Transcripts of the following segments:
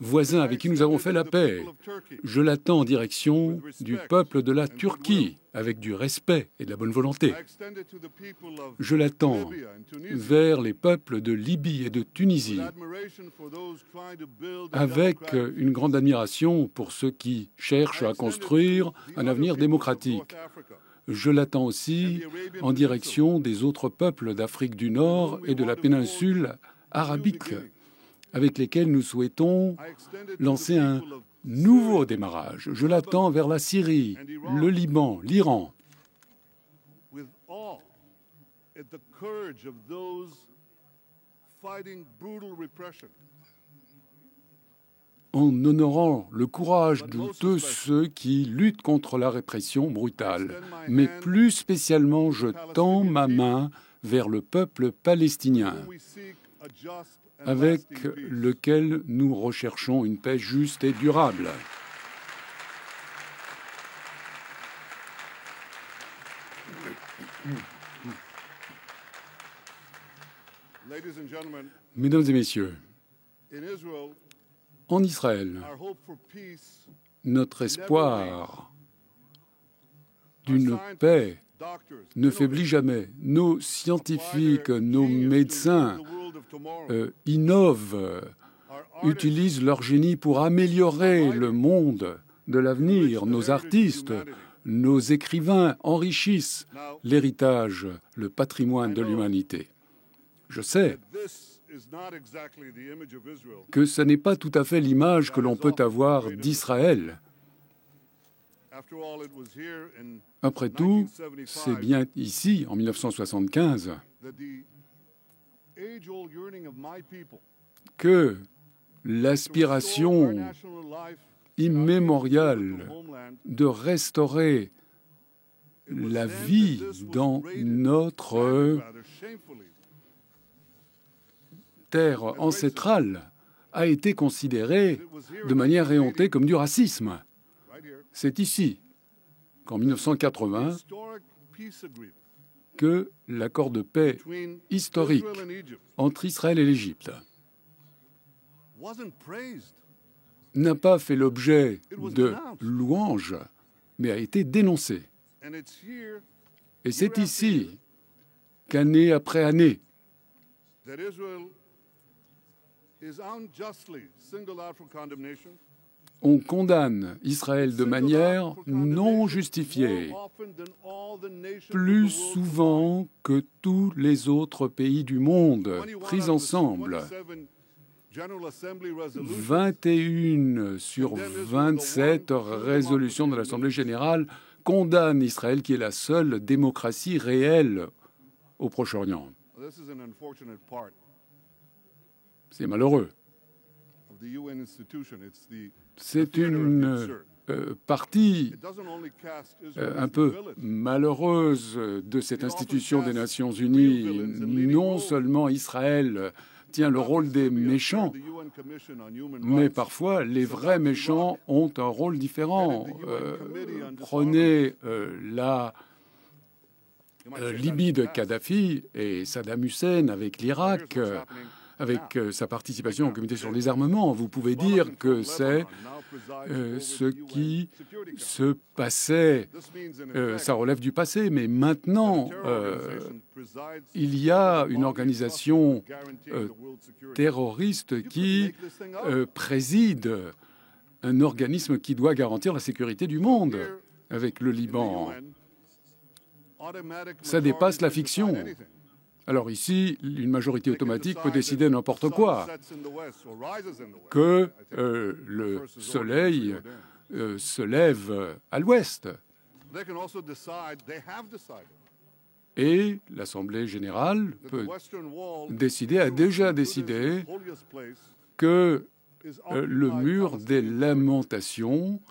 voisin avec qui nous avons fait la paix. Je l'attends en direction du peuple de la Turquie, avec du respect et de la bonne volonté. Je l'attends vers les peuples de Libye et de Tunisie, avec une grande admiration pour ceux qui cherchent à construire un avenir démocratique. Je l'attends aussi en direction des autres peuples d'Afrique du Nord et de la péninsule arabique, avec lesquels nous souhaitons lancer un nouveau démarrage. Je l'attends vers la Syrie, le Liban, l'Iran. En honorant le courage de tous ceux qui luttent contre la répression brutale. Mais plus spécialement, je tends ma main vers le peuple palestinien, avec lequel nous recherchons une paix juste et durable. Mesdames et messieurs, en Israël, notre espoir d'une paix ne faiblit jamais. Nos scientifiques, nos médecins innovent, utilisent leur génie pour améliorer le monde de l'avenir. Nos artistes, nos écrivains enrichissent l'héritage, le patrimoine de l'humanité. Je sais que ce n'est pas tout à fait l'image que l'on peut avoir d'Israël. Après tout, c'est bien ici, en 1975, que l'aspiration immémoriale de restaurer la vie dans notre terre ancestrale a été considérée de manière éhontée comme du racisme. C'est ici qu'en 1980, que l'accord de paix historique entre Israël et l'Égypte n'a pas fait l'objet de louanges, mais a été dénoncé. Et c'est ici qu'année après année, on condamne Israël de manière non justifiée, plus souvent que tous les autres pays du monde pris ensemble. 21 sur 27 résolutions de l'Assemblée générale condamnent Israël, qui est la seule démocratie réelle au Proche-Orient. C'est malheureux. C'est une partie un peu malheureuse de cette institution des Nations Unies. Non seulement Israël tient le rôle des méchants, mais parfois les vrais méchants ont un rôle différent. Prenez la Libye de Kadhafi et Saddam Hussein avec l'Irak, avec sa participation au comité sur le désarmement. Vous pouvez dire que c'est ce qui se passait, ça relève du passé, mais maintenant, il y a une organisation terroriste qui préside un organisme qui doit garantir la sécurité du monde avec le Liban. Ça dépasse la fiction. Alors ici, une majorité automatique peut décider n'importe quoi, que le soleil se lève à l'ouest. Et l'Assemblée générale peut décider, a déjà décidé, que le mur des lamentations,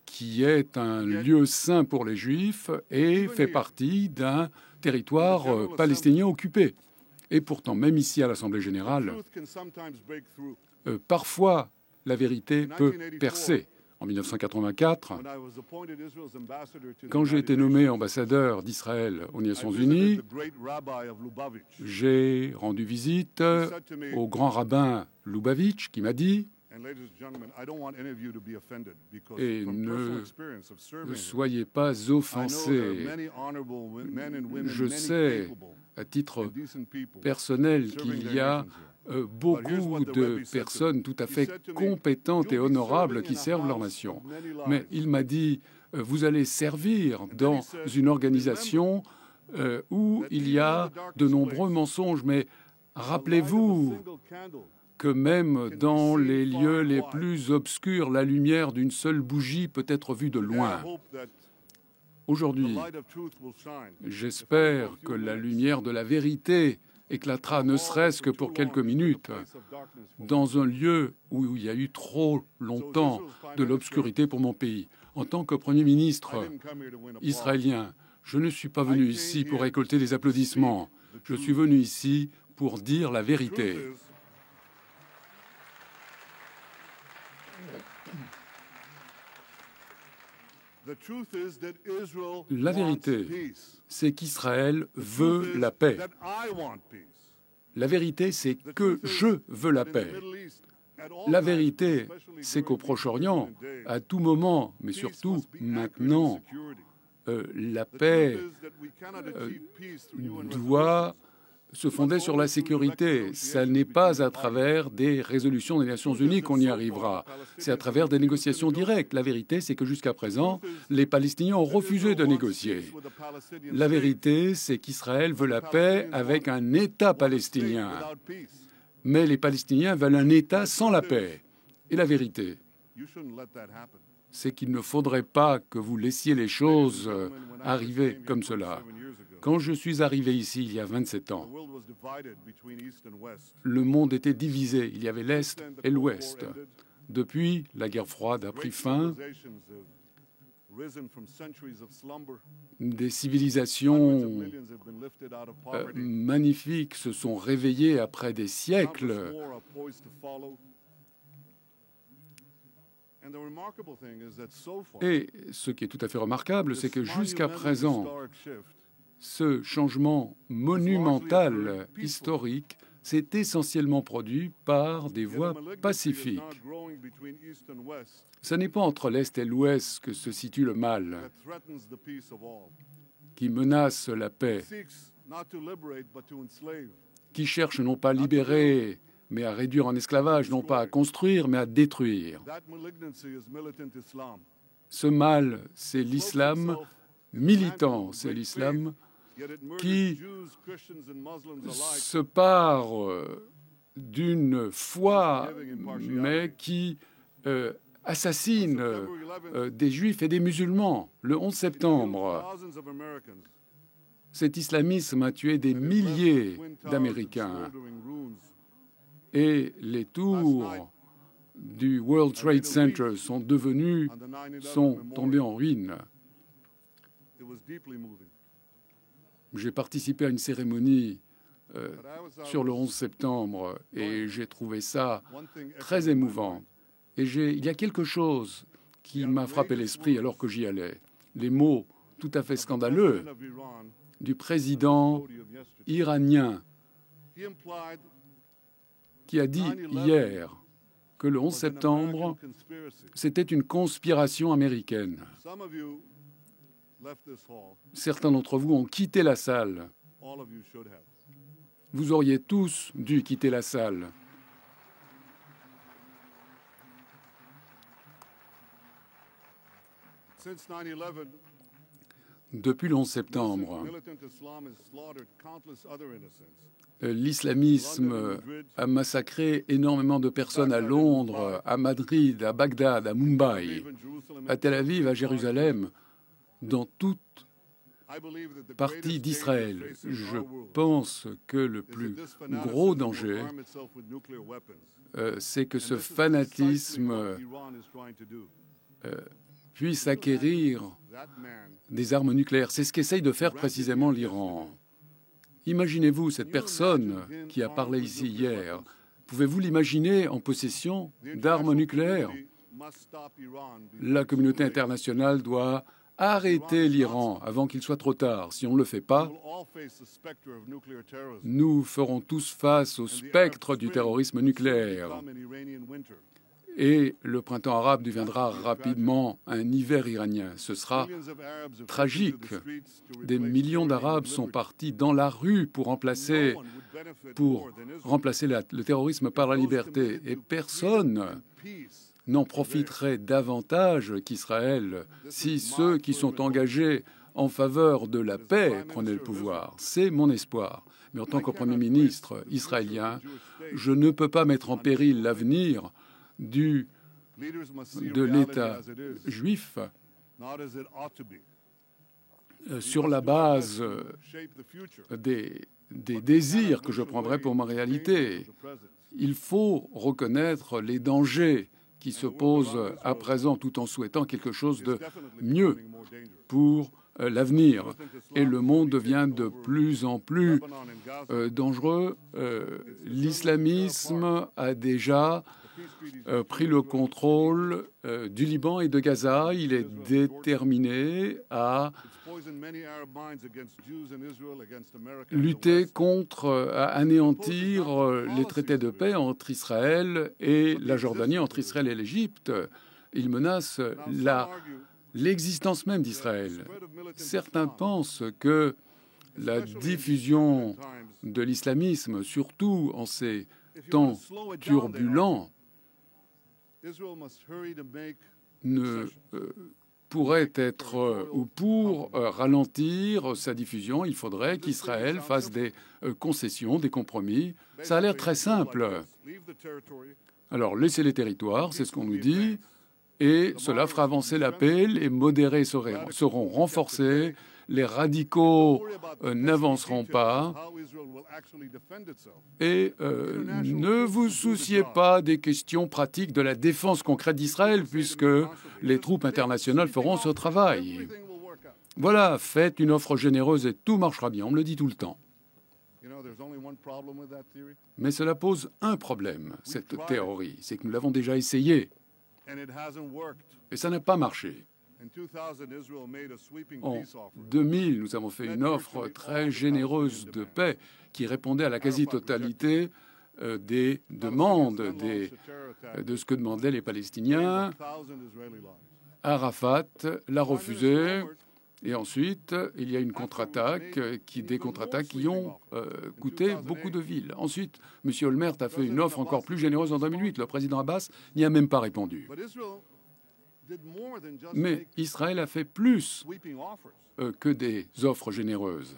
qui est un lieu saint pour les Juifs, et fait partie d'un territoire palestinien occupé. Et pourtant, même ici à l'Assemblée générale, parfois la vérité peut percer. En 1984, quand j'ai été nommé ambassadeur d'Israël aux Nations Unies, j'ai rendu visite au grand rabbin Lubavitch qui m'a dit Et ne soyez pas offensés. Je sais, à titre personnel, qu'il y a beaucoup de personnes tout à fait compétentes et honorables qui servent leur nation. Mais il m'a dit, vous allez servir dans une organisation où il y a de nombreux mensonges. Mais rappelez-vous que même dans les lieux les plus obscurs, la lumière d'une seule bougie peut être vue de loin. Aujourd'hui, j'espère que la lumière de la vérité éclatera, ne serait-ce que pour quelques minutes, dans un lieu où il y a eu trop longtemps de l'obscurité pour mon pays. En tant que Premier ministre israélien, je ne suis pas venu ici pour récolter des applaudissements. Je suis venu ici pour dire la vérité. La vérité, c'est qu'Israël veut la paix. La vérité, c'est que je veux la paix. La vérité, c'est qu'au Proche-Orient, à tout moment, mais surtout maintenant, la paix doit se fonder sur la sécurité. Ça n'est pas à travers des résolutions des Nations Unies qu'on y arrivera. C'est à travers des négociations directes. La vérité, c'est que jusqu'à présent, les Palestiniens ont refusé de négocier. La vérité, c'est qu'Israël veut la paix avec un État palestinien. Mais les Palestiniens veulent un État sans la paix. Et la vérité, c'est qu'il ne faudrait pas que vous laissiez les choses arriver comme cela. Quand je suis arrivé ici il y a 27 ans, le monde était divisé. Il y avait l'Est et l'Ouest. Depuis, la guerre froide a pris fin. Des civilisations magnifiques se sont réveillées après des siècles. Et ce qui est tout à fait remarquable, c'est que jusqu'à présent, ce changement monumental, historique, s'est essentiellement produit par des voies pacifiques. Ce n'est pas entre l'Est et l'Ouest que se situe le mal qui menace la paix, qui cherche non pas à libérer, mais à réduire en esclavage, non pas à construire, mais à détruire. Ce mal, c'est l'islam militant, c'est l'islam qui se part d'une foi, mais qui assassine des juifs et des musulmans. Le 11 septembre, cet islamisme a tué des milliers d'Américains. Et les tours du World Trade Center sont tombées en ruine. J'ai participé à une cérémonie sur le 11 septembre et j'ai trouvé ça très émouvant. Et il y a quelque chose qui m'a frappé l'esprit alors que j'y allais. Les mots tout à fait scandaleux du président iranien qui a dit hier que le 11 septembre, c'était une conspiration américaine. Certains d'entre vous ont quitté la salle. Vous auriez tous dû quitter la salle. Depuis le 11 septembre, l'islamisme a massacré énormément de personnes à Londres, à Madrid, à Bagdad, à Mumbai, à Tel Aviv, à Jérusalem, dans toute partie d'Israël. Je pense que le plus gros danger, c'est que ce fanatisme puisse acquérir des armes nucléaires. C'est ce qu'essaye de faire précisément l'Iran. Imaginez-vous cette personne qui a parlé ici hier. Pouvez-vous l'imaginer en possession d'armes nucléaires? La communauté internationale doit arrêter l'Iran avant qu'il soit trop tard. Si on ne le fait pas, nous ferons tous face au spectre du terrorisme nucléaire. et le printemps arabe deviendra rapidement un hiver iranien. Ce sera tragique. Des millions d'Arabes sont partis dans la rue pour remplacer le terrorisme par la liberté. Et personne n'en profiterait davantage qu'Israël si ceux qui sont engagés en faveur de la paix prenaient le pouvoir. C'est mon espoir. Mais en tant que Premier ministre israélien, je ne peux pas mettre en péril l'avenir de l'État juif sur la base des désirs que je prendrai pour ma réalité. Il faut reconnaître les dangers qui se posent à présent tout en souhaitant quelque chose de mieux pour l'avenir. Et le monde devient de plus en plus dangereux. L'islamisme a déjà pris le contrôle du Liban et de Gaza. Il est déterminé à lutter à anéantir les traités de paix entre Israël et la Jordanie, entre Israël et l'Égypte. Il menace l'existence même d'Israël. Certains pensent que la diffusion de l'islamisme, surtout en ces temps turbulents, pourrait être, ou pour ralentir sa diffusion, il faudrait qu'Israël fasse des concessions, des compromis. Ça a l'air très simple. Alors, laissez les territoires, c'est ce qu'on nous dit, et cela fera avancer la paix, les modérés seront renforcés, les radicaux n'avanceront pas, et ne vous souciez pas des questions pratiques de la défense concrète d'Israël, puisque les troupes internationales feront ce travail. Voilà, faites une offre généreuse et tout marchera bien, on me le dit tout le temps. Mais cela pose un problème, cette théorie, c'est que nous l'avons déjà essayé, et ça n'a pas marché. En 2000, nous avons fait une offre très généreuse de paix qui répondait à la quasi-totalité des demandes, de ce que demandaient les Palestiniens. Arafat l'a refusé. Et ensuite, il y a une contre-attaque, des contre-attaques qui ont coûté beaucoup de villes. Ensuite, M. Olmert a fait une offre encore plus généreuse en 2008. Le président Abbas n'y a même pas répondu. Mais Israël a fait plus que des offres généreuses.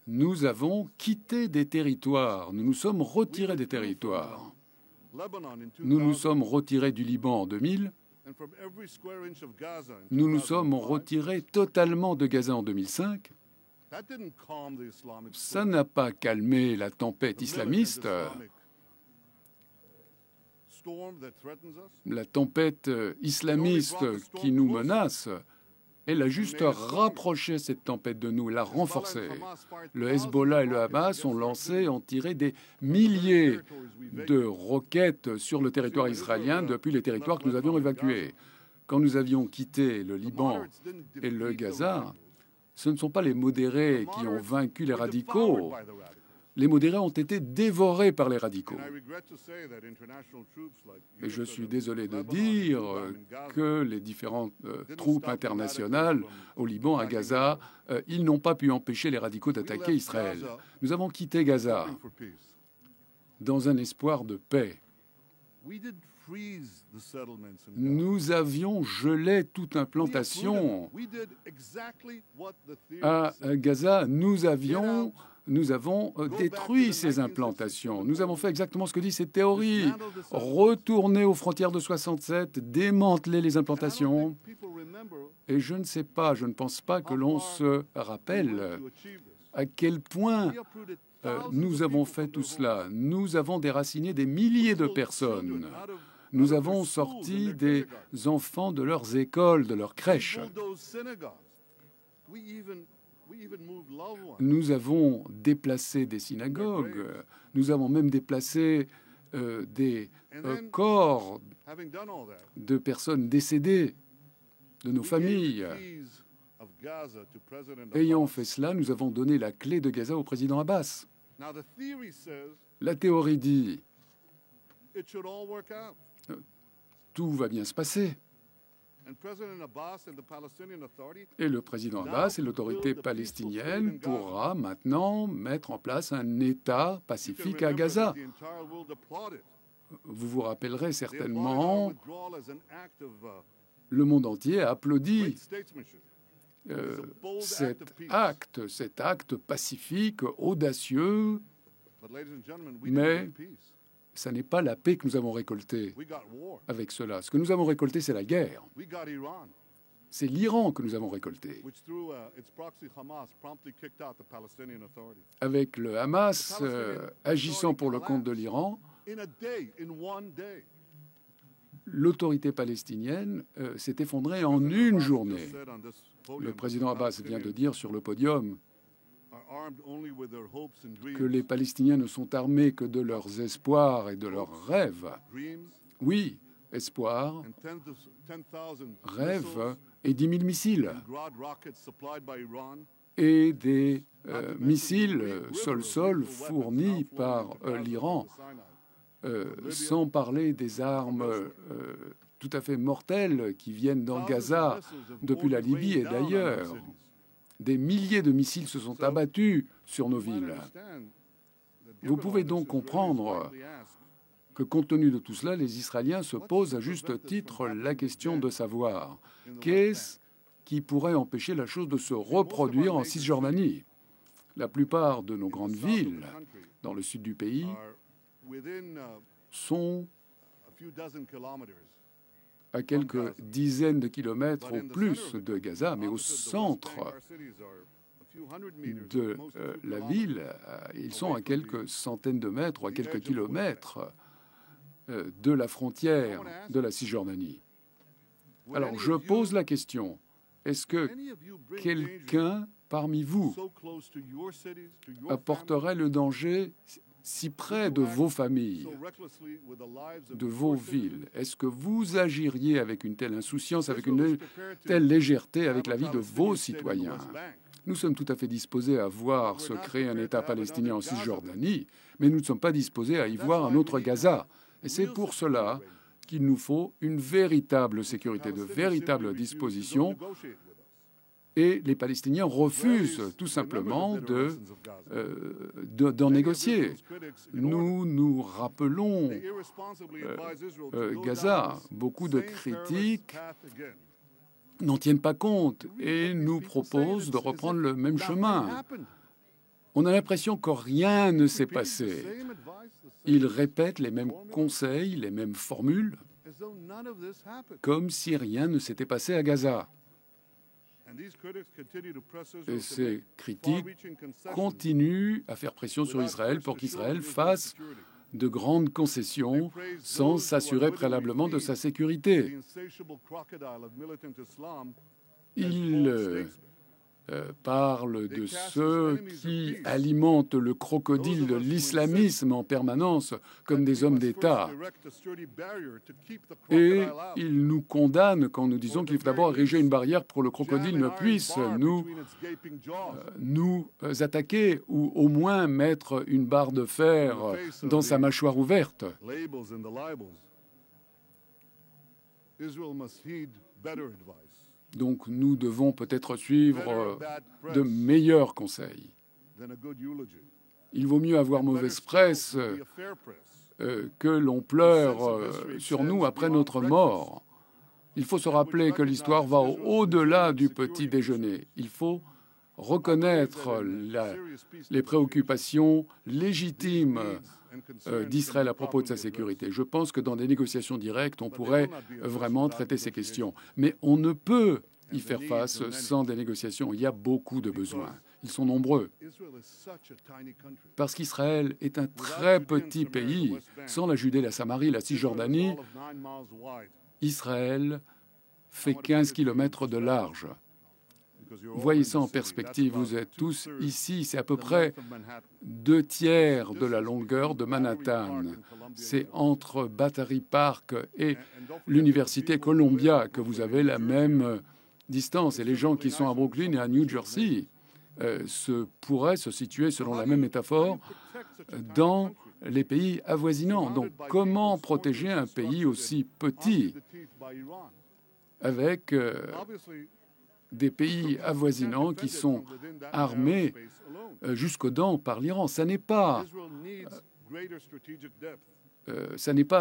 Nous avons quitté des territoires, nous nous sommes retirés des territoires. Nous nous sommes retirés du Liban en 2000. Nous nous sommes retirés totalement de Gaza en 2005. Ça n'a pas calmé la tempête islamiste. La tempête islamiste qui nous menace, elle a juste rapproché cette tempête de nous, l'a renforcée. Le Hezbollah et le Hamas ont tiré des milliers de roquettes sur le territoire israélien depuis les territoires que nous avions évacués. Quand nous avions quitté le Liban et le Gaza, ce ne sont pas les modérés qui ont vaincu les radicaux. Les modérés ont été dévorés par les radicaux. Et je suis désolé de dire que les différentes troupes internationales au Liban, à Gaza, ils n'ont pas pu empêcher les radicaux d'attaquer Israël. Nous avons quitté Gaza dans un espoir de paix. Nous avions gelé toute implantation. À Gaza, nous avons détruit ces implantations. Nous avons fait exactement ce que dit cette théorie. Retourner aux frontières de 67, démanteler les implantations. Et je ne pense pas que l'on se rappelle à quel point nous avons fait tout cela. Nous avons déraciné des milliers de personnes. Nous avons sorti des enfants de leurs écoles, de leurs crèches. Nous avons déplacé des synagogues. Nous avons même déplacé des corps de personnes décédées, de nos familles. Ayant fait cela, nous avons donné la clé de Gaza au président Abbas. La théorie dit Tout va bien se passer. Et le président Abbas et l'autorité palestinienne pourra maintenant mettre en place un État pacifique à Gaza. Vous vous rappellerez certainement, le monde entier a applaudi cet acte pacifique, audacieux, mais ce n'est pas la paix que nous avons récoltée avec cela. Ce que nous avons récolté, c'est la guerre. C'est l'Iran que nous avons récolté. Avec le Hamas agissant pour le compte de l'Iran, l'autorité palestinienne s'est effondrée en une journée. Le président Abbas vient de dire sur le podium que les Palestiniens ne sont armés que de leurs espoirs et de leurs rêves. Oui, espoirs, rêves et 10 000 missiles. Et des missiles sol-sol fournis par l'Iran, sans parler des armes tout à fait mortelles qui viennent dans Gaza depuis la Libye et d'ailleurs. Des milliers de missiles se sont abattus sur nos villes. Vous pouvez donc comprendre que, compte tenu de tout cela, les Israéliens se posent à juste titre la question de savoir qu'est-ce qui pourrait empêcher la chose de se reproduire en Cisjordanie. La plupart de nos grandes villes dans le sud du pays sont à quelques dizaines de kilomètres au plus de Gaza, mais au centre de la ville, ils sont à quelques centaines de mètres ou à quelques kilomètres de la frontière de la Cisjordanie. Alors je pose la question, est-ce que quelqu'un parmi vous apporterait le danger si près de vos familles, de vos villes? Est-ce que vous agiriez avec une telle insouciance, avec une telle légèreté avec la vie de vos citoyens? Nous sommes tout à fait disposés à voir se créer un État palestinien en Cisjordanie, mais nous ne sommes pas disposés à y voir un autre Gaza. Et c'est pour cela qu'il nous faut une véritable sécurité, de véritables dispositions. Et les Palestiniens refusent tout simplement d'en négocier. Nous nous rappelons Gaza. Beaucoup de critiques n'en tiennent pas compte et nous proposent de reprendre le même chemin. On a l'impression que rien ne s'est passé. Ils répètent les mêmes conseils, les mêmes formules, comme si rien ne s'était passé à Gaza. Et ces critiques continuent à faire pression sur Israël pour qu'Israël fasse de grandes concessions sans s'assurer préalablement de sa sécurité. Ils parlent de ceux qui alimentent le crocodile de l'islamisme en permanence comme des hommes d'État. Et ils nous condamnent quand nous disons qu'il faut d'abord ériger une barrière pour que le crocodile ne puisse nous attaquer ou au moins mettre une barre de fer dans sa mâchoire ouverte. Donc nous devons peut-être suivre de meilleurs conseils. Il vaut mieux avoir mauvaise presse que l'on pleure sur nous après notre mort. Il faut se rappeler que l'histoire va au-delà du petit déjeuner. Il faut reconnaître les préoccupations légitimes d'Israël à propos de sa sécurité. Je pense que dans des négociations directes, on pourrait vraiment traiter ces questions. Mais on ne peut y faire face sans des négociations. Il y a beaucoup de besoins. Ils sont nombreux. Parce qu'Israël est un très petit pays. Sans la Judée, la Samarie, la Cisjordanie, Israël fait 15 kilomètres de large. Voyez ça en perspective, vous êtes tous ici, c'est à peu près 2/3 de la longueur de Manhattan. C'est entre Battery Park et l'université Columbia que vous avez la même distance. Et les gens qui sont à Brooklyn et à New Jersey pourraient se situer, selon la même métaphore, dans les pays avoisinants. Donc comment protéger un pays aussi petit avec des pays avoisinants qui sont armés jusqu'aux dents par l'Iran? Ça n'est pas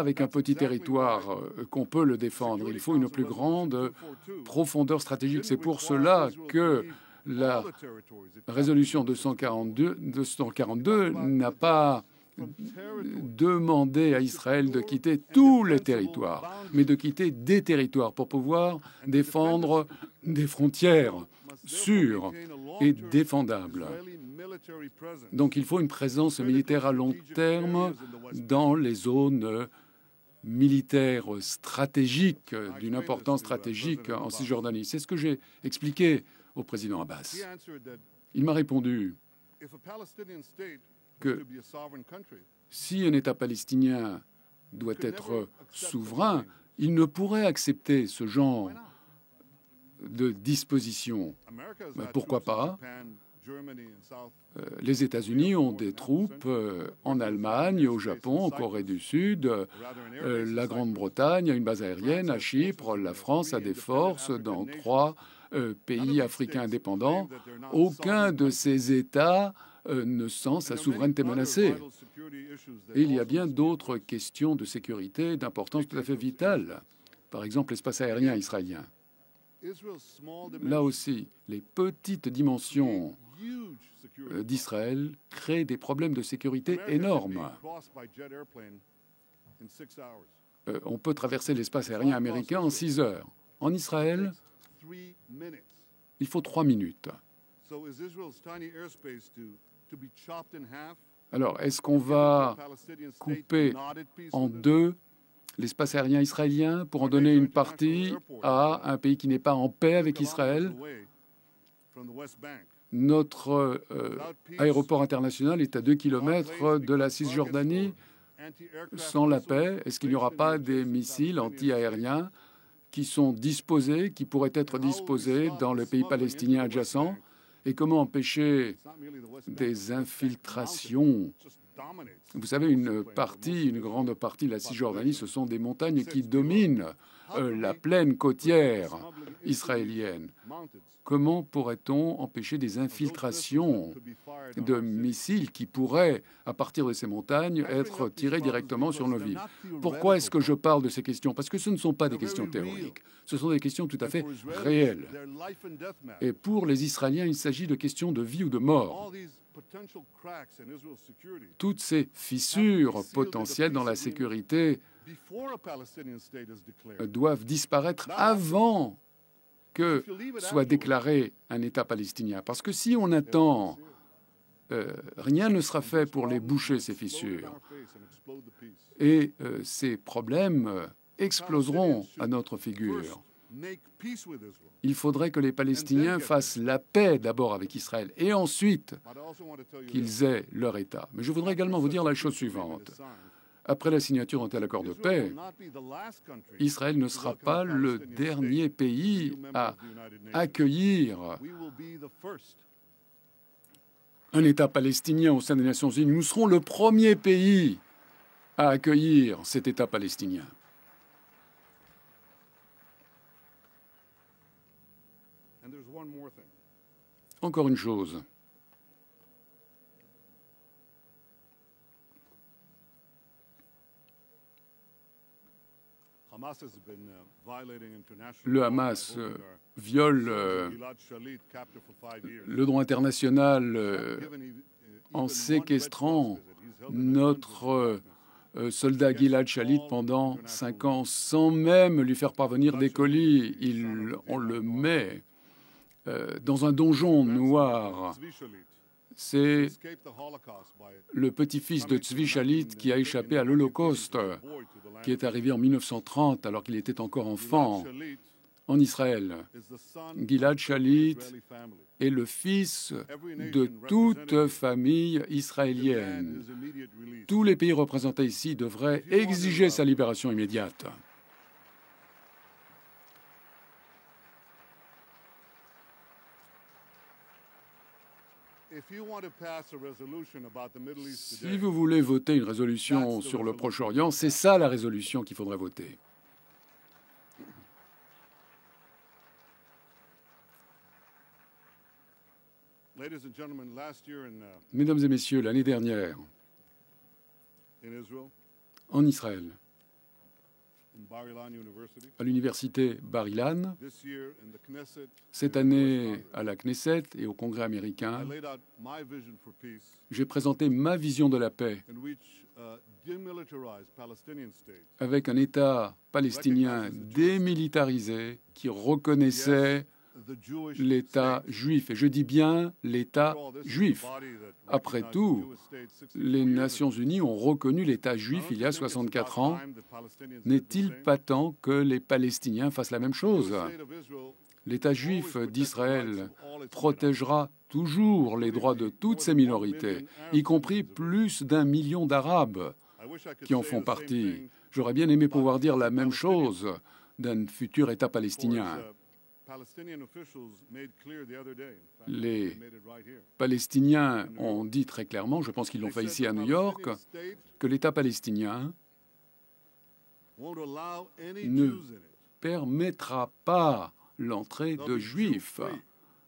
avec un petit territoire qu'on peut le défendre. Il faut une plus grande profondeur stratégique. C'est pour cela que la résolution 242 n'a pas demandé à Israël de quitter tous les territoires, mais de quitter des territoires pour pouvoir défendre des frontières sûres et défendables. Donc il faut une présence militaire à long terme dans les zones militaires stratégiques, d'une importance stratégique en Cisjordanie. C'est ce que j'ai expliqué au président Abbas. Il m'a répondu que si un État palestinien doit être souverain, il ne pourrait accepter ce genre de disposition. Pourquoi pas? Les États-Unis ont des troupes en Allemagne, au Japon, en Corée du Sud. La Grande-Bretagne a une base aérienne à Chypre. La France a des forces dans 3 pays africains indépendants. Aucun de ces États ne sent sa souveraineté menacée. Et il y a bien d'autres questions de sécurité d'importance tout à fait vitale. Par exemple, l'espace aérien israélien. Là aussi, les petites dimensions d'Israël créent des problèmes de sécurité énormes. On peut traverser l'espace aérien américain en 6 heures. En Israël, il faut 3 minutes. Alors, est-ce qu'on va couper en 2 l'espace aérien israélien pour en donner une partie à un pays qui n'est pas en paix avec Israël? Notre aéroport international est à 2 kilomètres de la Cisjordanie. Sans la paix, est-ce qu'il n'y aura pas des missiles anti-aériens qui sont disposés, qui pourraient être disposés dans le pays palestinien adjacent? Et comment empêcher des infiltrations? Vous savez, une grande partie de la Cisjordanie, ce sont des montagnes qui dominent la plaine côtière israélienne. Comment pourrait-on empêcher des infiltrations de missiles qui pourraient, à partir de ces montagnes, être tirés directement sur nos villes? Pourquoi est-ce que je parle de ces questions? Parce que ce ne sont pas des questions théoriques. Ce sont des questions tout à fait réelles. Et pour les Israéliens, il s'agit de questions de vie ou de mort. Toutes ces fissures potentielles dans la sécurité doivent disparaître avant que soit déclaré un État palestinien. Parce que si on attend, rien ne sera fait pour les boucher, ces fissures. Et ces problèmes exploseront à notre figure. Il faudrait que les Palestiniens fassent la paix d'abord avec Israël et ensuite qu'ils aient leur État. Mais je voudrais également vous dire la chose suivante. Après la signature d'un tel accord de paix, Israël ne sera pas le dernier pays à accueillir un État palestinien au sein des Nations Unies. Nous serons le premier pays à accueillir cet État palestinien. Encore une chose. Le Hamas viole le droit international en séquestrant notre soldat Gilad Shalit pendant 5 ans, sans même lui faire parvenir des colis. On le met dans un donjon noir. C'est le petit-fils de Tzvi Shalit qui a échappé à l'Holocauste, qui est arrivé en 1930 alors qu'il était encore enfant en Israël. Gilad Shalit est le fils de toute famille israélienne. Tous les pays représentés ici devraient exiger sa libération immédiate. Si vous voulez voter une résolution sur le Proche-Orient, c'est ça la résolution qu'il faudrait voter. Mesdames et messieurs, l'année dernière, en Israël, à l'université Bar-Ilan, cette année à la Knesset et au Congrès américain, j'ai présenté ma vision de la paix avec un État palestinien démilitarisé qui reconnaissait l'État juif. Et je dis bien l'État juif. Après tout, les Nations Unies ont reconnu l'État juif il y a 64 ans. N'est-il pas temps que les Palestiniens fassent la même chose? L'État juif d'Israël protégera toujours les droits de toutes ces minorités, y compris plus d'1 million d'Arabes qui en font partie. J'aurais bien aimé pouvoir dire la même chose d'un futur État palestinien. Les Palestiniens ont dit très clairement, je pense qu'ils l'ont fait ici à New York, que l'État palestinien ne permettra pas l'entrée de juifs.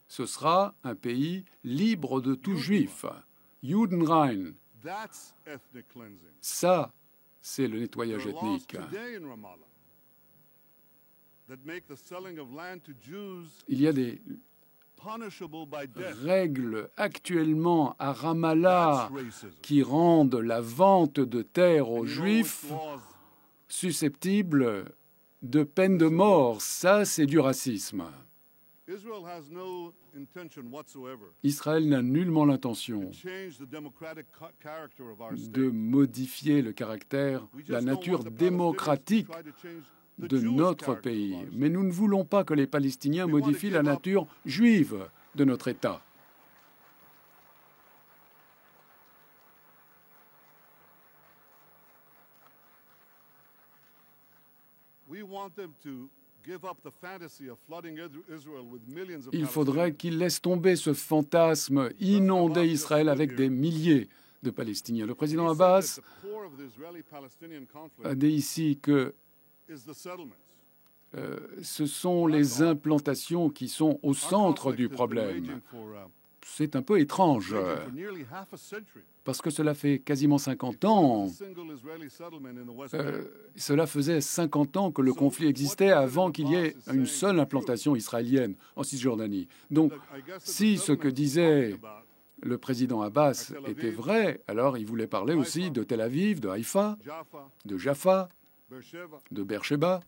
Ce sera un pays libre de tout juif. Judenrein. Ça, c'est le nettoyage ethnique. Il y a des règles actuellement à Ramallah qui rendent la vente de terre aux Juifs susceptible de peine de mort. Ça, c'est du racisme. Israël n'a nullement l'intention de modifier le caractère, la nature démocratique de notre pays. Mais nous ne voulons pas que les Palestiniens modifient la nature juive de notre État. Il faudrait qu'ils laissent tomber ce fantasme, inonder Israël avec des milliers de Palestiniens. Le président Abbas a dit ici que ce sont les implantations qui sont au centre du problème. C'est un peu étrange, parce que cela fait quasiment 50 ans. Cela faisait 50 ans que le conflit existait avant qu'il y ait une seule implantation israélienne en Cisjordanie. Donc, si ce que disait le président Abbas était vrai, alors il voulait parler aussi de Tel Aviv, de Haïfa, de Jaffa, de Beersheba.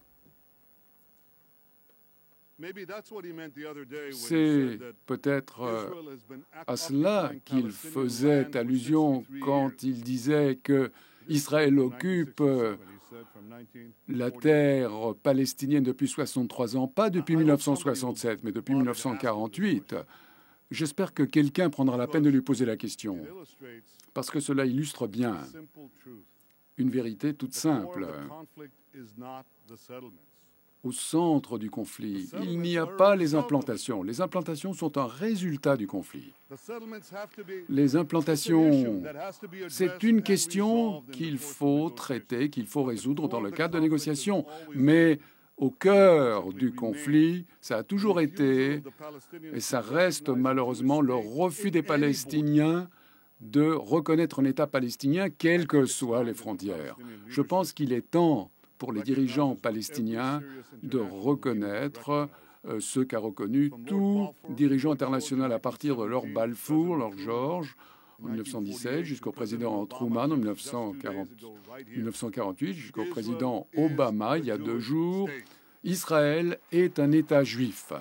C'est peut-être à cela qu'il faisait allusion quand il disait que Israël occupe la terre palestinienne depuis 63 ans, pas depuis 1967, mais depuis 1948. J'espère que quelqu'un prendra la peine de lui poser la question, parce que cela illustre bien une vérité toute simple. Au centre du conflit, il n'y a pas les implantations. Les implantations sont un résultat du conflit. Les implantations, c'est une question qu'il faut traiter, qu'il faut résoudre dans le cadre de négociations. Mais au cœur du conflit, ça a toujours été, et ça reste malheureusement, le refus des Palestiniens de reconnaître un État palestinien, quelles que soient les frontières. Je pense qu'il est temps pour les dirigeants palestiniens de reconnaître ce qu'a reconnu tout dirigeant international à partir de Lord Balfour, Lord George, en 1917, jusqu'au président Truman en 1948, jusqu'au président Obama, il y a 2 jours. Israël est un État juif.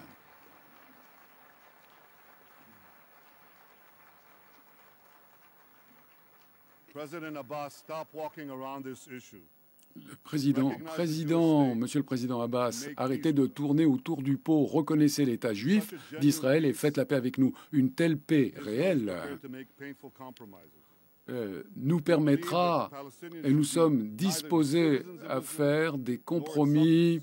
Monsieur le Président Abbas, arrêtez de tourner autour du pot, reconnaissez l'État juif d'Israël et faites la paix avec nous. Une telle paix réelle nous permettra, et nous sommes disposés à faire des compromis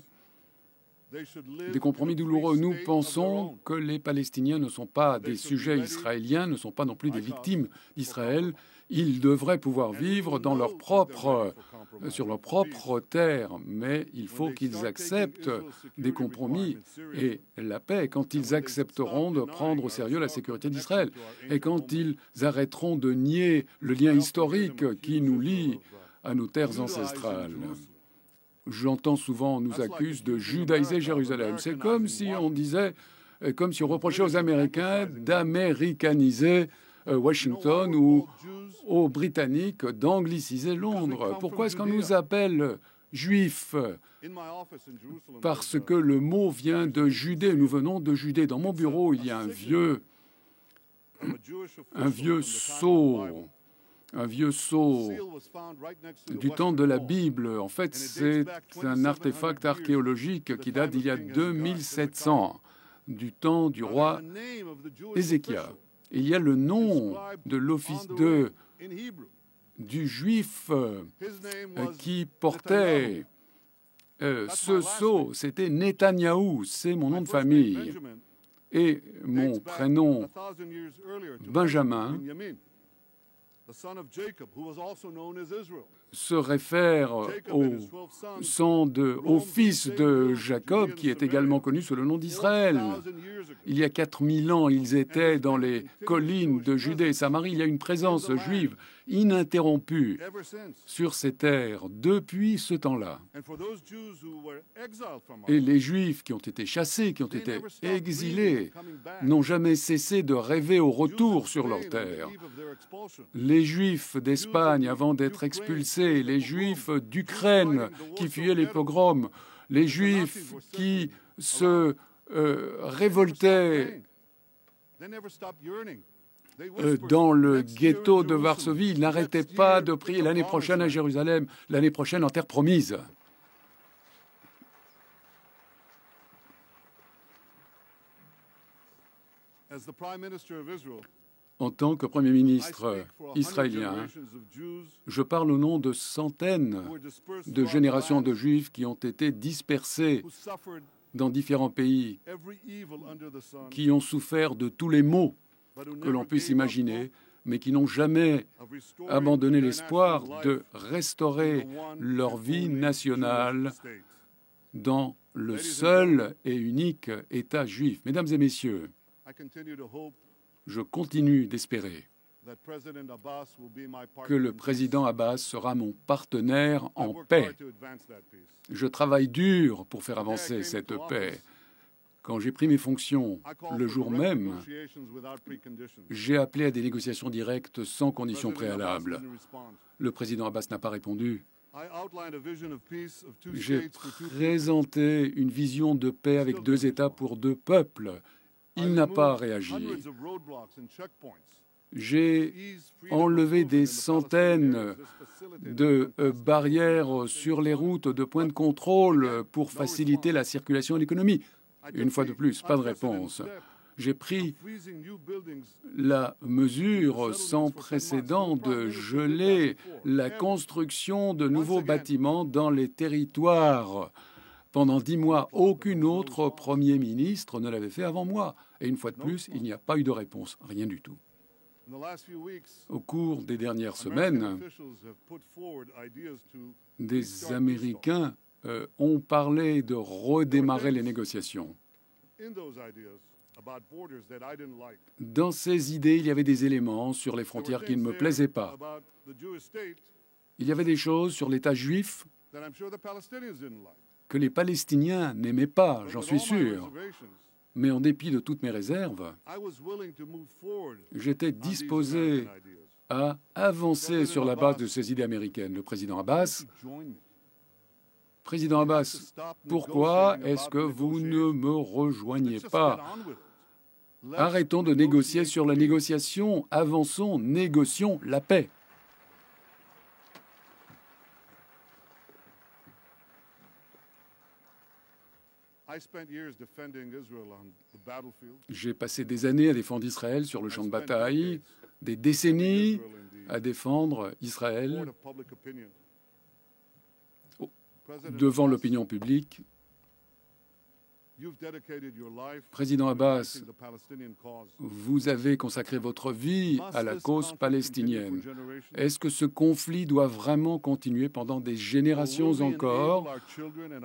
des compromis douloureux. Nous pensons que les Palestiniens ne sont pas des sujets israéliens, ne sont pas non plus des victimes d'Israël. Ils devraient pouvoir vivre dans sur leur propre terre, mais il faut qu'ils acceptent des compromis et la paix quand ils accepteront de prendre au sérieux la sécurité d'Israël et quand ils arrêteront de nier le lien historique qui nous lie à nos terres ancestrales. J'entends souvent, on nous accuse de judaïser Jérusalem. C'est comme si on disait, comme si on reprochait aux Américains d'américaniser Washington ou aux Britanniques d'angliciser Londres. Pourquoi est-ce qu'on nous appelle juifs? Parce que le mot vient de Judée. Nous venons de Judée. Dans mon bureau, il y a un vieux sceau du temps de la Bible. En fait, c'est un artefact archéologique qui date d'il y a 2700, du temps du roi Ézéchias. Et il y a le nom de l'office du juif qui portait ce sceau. C'était Netanyahou, c'est mon nom de famille. Et mon prénom, Benjamin, se réfère au fils de Jacob, qui est également connu sous le nom d'Israël. Il y a 4000 ans, ils étaient dans les collines de Judée et Samarie. Il y a une présence juive ininterrompue sur ces terres depuis ce temps-là. Et les Juifs qui ont été chassés, qui ont été exilés, n'ont jamais cessé de rêver au retour sur leurs terres. Les Juifs d'Espagne avant d'être expulsés, les Juifs d'Ukraine qui fuyaient les pogroms, les Juifs qui se révoltaient dans le ghetto de Varsovie, ils n'arrêtaient pas de prier l'année prochaine à Jérusalem, l'année prochaine en terre promise. En tant que Premier ministre israélien, je parle au nom de centaines de générations de Juifs qui ont été dispersés dans différents pays, qui ont souffert de tous les maux que l'on puisse imaginer, mais qui n'ont jamais abandonné l'espoir de restaurer leur vie nationale dans le seul et unique État juif. Mesdames et messieurs, je continue d'espérer que le président Abbas sera mon partenaire en paix. Je travaille dur pour faire avancer cette paix. Quand j'ai pris mes fonctions le jour même, j'ai appelé à des négociations directes sans conditions préalables. Le président Abbas n'a pas répondu. J'ai présenté une vision de paix avec 2 États pour 2 peuples. Il n'a pas réagi. J'ai enlevé des centaines de barrières sur les routes, de points de contrôle pour faciliter la circulation et l'économie. Une fois de plus, pas de réponse. J'ai pris la mesure sans précédent de geler la construction de nouveaux bâtiments dans les territoires. Pendant 10 mois, aucun autre Premier ministre ne l'avait fait avant moi. Et une fois de plus, il n'y a pas eu de réponse, rien du tout. Au cours des dernières semaines, des Américains ont parlé de redémarrer les négociations. Dans ces idées, il y avait des éléments sur les frontières qui ne me plaisaient pas. Il y avait des choses sur l'État juif que les Palestiniens n'aimaient pas, j'en suis sûr. Mais en dépit de toutes mes réserves, j'étais disposé à avancer sur la base de ces idées américaines. Le président Abbas, pourquoi est-ce que vous ne me rejoignez pas? Arrêtons de négocier sur la négociation, avançons, négocions la paix. J'ai passé des années à défendre Israël sur le champ de bataille, des décennies à défendre Israël devant l'opinion publique. Président Abbas, vous avez consacré votre vie à la cause palestinienne. Est-ce que ce conflit doit vraiment continuer pendant des générations encore,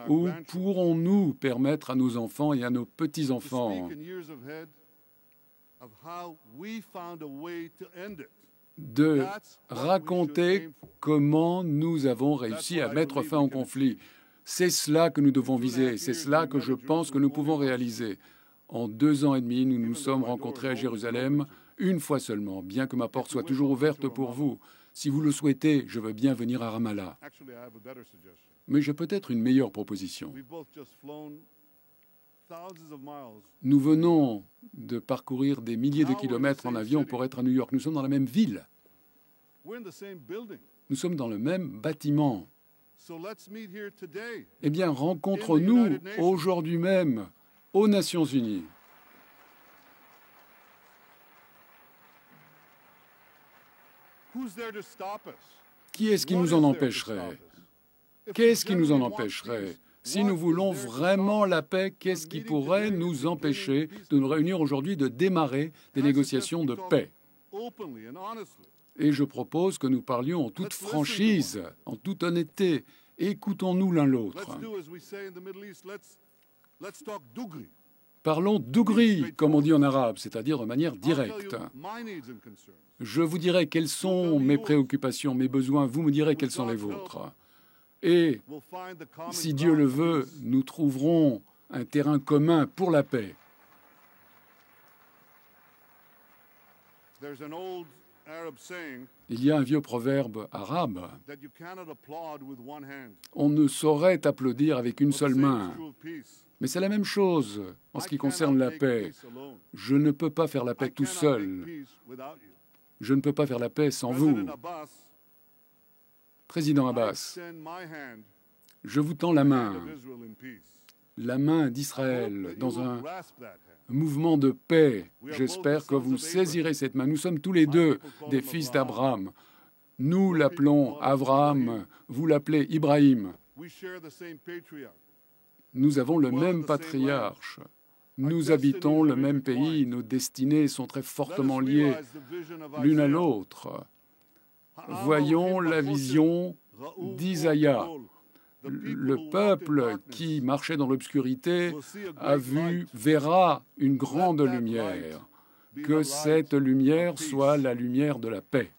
ou pourrons-nous permettre à nos enfants et à nos petits-enfants de raconter comment nous avons réussi à mettre fin au conflit? C'est cela que nous devons viser, c'est cela que je pense que nous pouvons réaliser. En 2 ans et demi, nous nous sommes rencontrés à Jérusalem une fois seulement, bien que ma porte soit toujours ouverte pour vous. Si vous le souhaitez, je veux bien venir à Ramallah. Mais j'ai peut-être une meilleure proposition. Nous venons de parcourir des milliers de kilomètres en avion pour être à New York. Nous sommes dans la même ville. Nous sommes dans le même bâtiment. Eh bien, rencontrons-nous aujourd'hui même aux Nations Unies. Qui est-ce qui nous en empêcherait? Qu'est-ce qui nous en empêcherait? Si nous voulons vraiment la paix, qu'est-ce qui pourrait nous empêcher de nous réunir aujourd'hui, de démarrer des négociations de paix? Et je propose que nous parlions en toute franchise, en toute honnêteté. Écoutons-nous l'un l'autre. Parlons dougri, comme on dit en arabe, c'est-à-dire de manière directe. Je vous dirai quelles sont mes préoccupations, mes besoins, vous me direz quels sont les vôtres. Et, si Dieu le veut, nous trouverons un terrain commun pour la paix. Il y a un vieux proverbe arabe. On ne saurait applaudir avec une seule main. Mais c'est la même chose en ce qui concerne la paix. Je ne peux pas faire la paix tout seul. Je ne peux pas faire la paix sans vous. Président Abbas, je vous tends la main d'Israël, dans un mouvement de paix. J'espère que vous saisirez cette main. Nous sommes tous les deux des fils d'Abraham. Nous l'appelons Abraham, vous l'appelez Ibrahim. Nous avons le même patriarche. Nous habitons le même pays. Nos destinées sont très fortement liées l'une à l'autre. Voyons la vision d'Isaïa. Le peuple qui marchait dans l'obscurité verra une grande lumière. Que cette lumière soit la lumière de la paix.